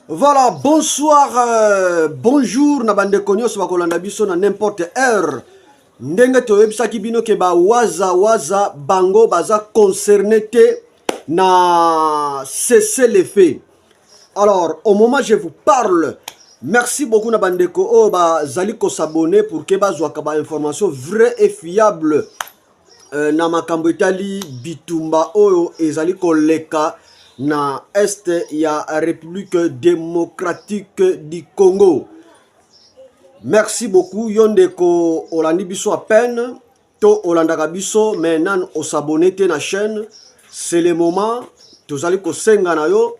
Voilà, bonsoir, bonjour, na bande konyo so bakolanda biso na n'importe heure. Ndenge toyebisaki bino ke ba waza bango baza concerné te na cesser les faits. Alors, au moment je vous parle, merci beaucoup na bandeko o bazali ko s'abonner pour que bazwaka ba information vraie et fiable na makambo etali bitumba oyo ezali koleka na este ya République démocratique du Congo. Merci beaucoup yondeko olandi biso à peine to olandaka biso mais nan o s'abonner te na chaîne. C'est le moment tozali ko senga na yo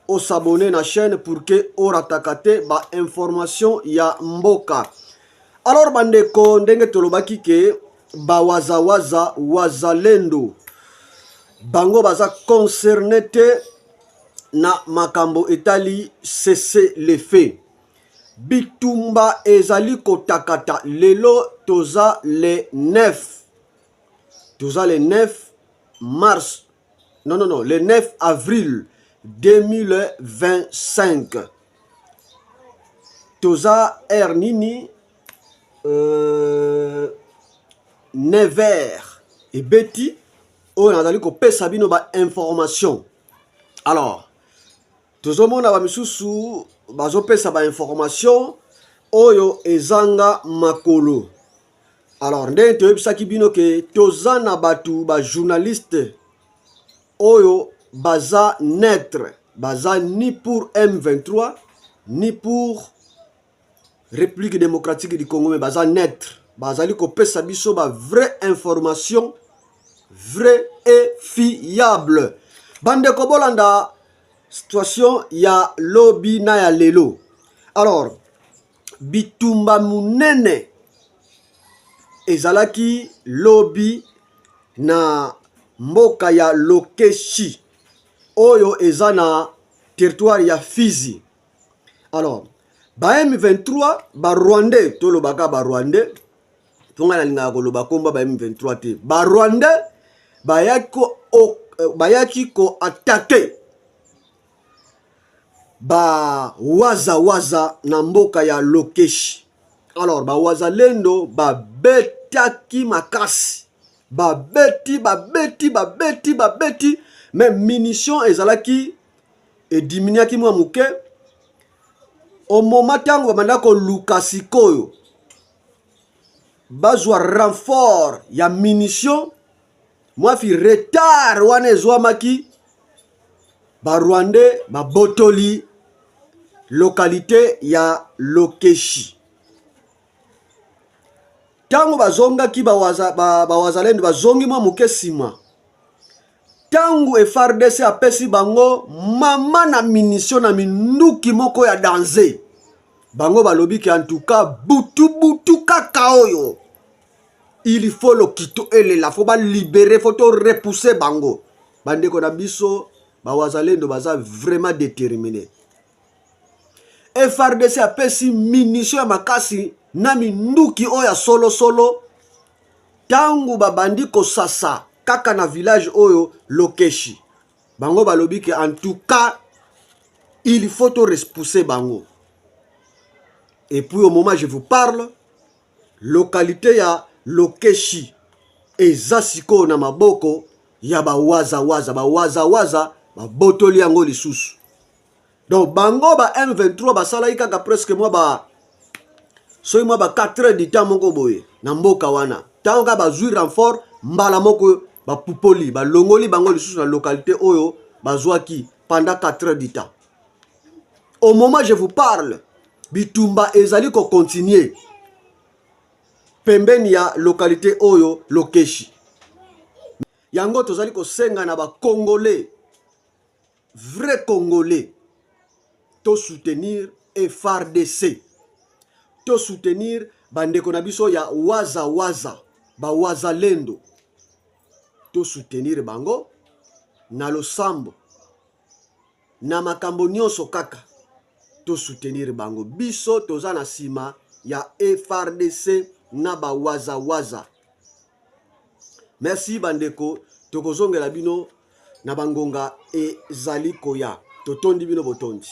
o s'abonner na chaîne pour que o ratakate ba information ya mboka. Alors bandeko ndenge tolobaki ke ba wazalendo bango baza concerné te na makambo etali cesser les faits. Bitumba ezali kotakata lelo toza le 9 mars non le 9 avril 2025 toza nini 9h et beti on a ko pesa bino ba information. Alors tozomona ba misusu bazo pesa ba information oyo ezanga makolo. Alors ndenge toyebisaki bino ke toza na batu ba journaliste oyo baza neutre, baza ni pour M23 ni pour République démocratique du Congo, mais baza neutre. Bazali ko pesa biso ba vraie information, vrai et fiable. Bande ko bolanda situation ya lobby na ya lelo. Alors bitumba munene ezalaki lobby na mboka ya Lokeshi oyo ezana territoire ya Fizi. Alors ba M23 ba Rwandais tolobaka ba Rwandais tonga na linga ko loba komba ba M23 te ba Rwandais bayaki ko attaquer ba waza na mboka ya Lokeshi. Alors ba wazalendo ba betaki makasi ba beti mais munition ezalaki et diminuaki mwa muke. Au moment tango banda ko lukasi koyo bazwa renfort ya munition mwa fi retard wana ezwamaki ba Rwandais ba botoli localité ya Lokeshi. Tango bazongaki ba wazalendo bazongi mwa muke sima. Tango FARDC apesi bango mama na munition na minduki moko ya danger. Bango balobi ki en tout cas butu kaka oyo. Il faut le kito elela, faut ba libérer, faut to repousser bango. Bandeko na biso ba wazalendo baza vraiment déterminé. FARDC apesi munition ya makasi na minduki oya solo. Tango babandi ko sasa kaka na village oyo Lokeshi. Bango balobi ke en tout cas il faut to repousser bango. Et puis au moment je vous parle, localité ya Lokeshi ezasiko na maboko ya ba waza ba botoli yango lisusu. Donc bango ba M23 basala kaka presque moi ba 4 heures du temps moko boye na mboka wana. Tanga bazui renfort mbala moko ba pupoli ba longoli bango lisusu na localité oyo bazwaki pendant 4 heures du temps. Au moment je vous parle, bitumba ezali ko continuer pembeni ya localité oyo Lokeshi. Yango tozali ko senga na ba Congolais, vrai Congolais, to soutenir FARDC, to soutenir bandeko na biso ya waza ba wazalendo, to soutenir bango na losambo na makambo nyonso kaka, to soutenir bango. Biso toza na sima ya FARDC na ba waza. Merci bandeko, tokozongela bino na bangonga ezali koya. Totondi bino botondi.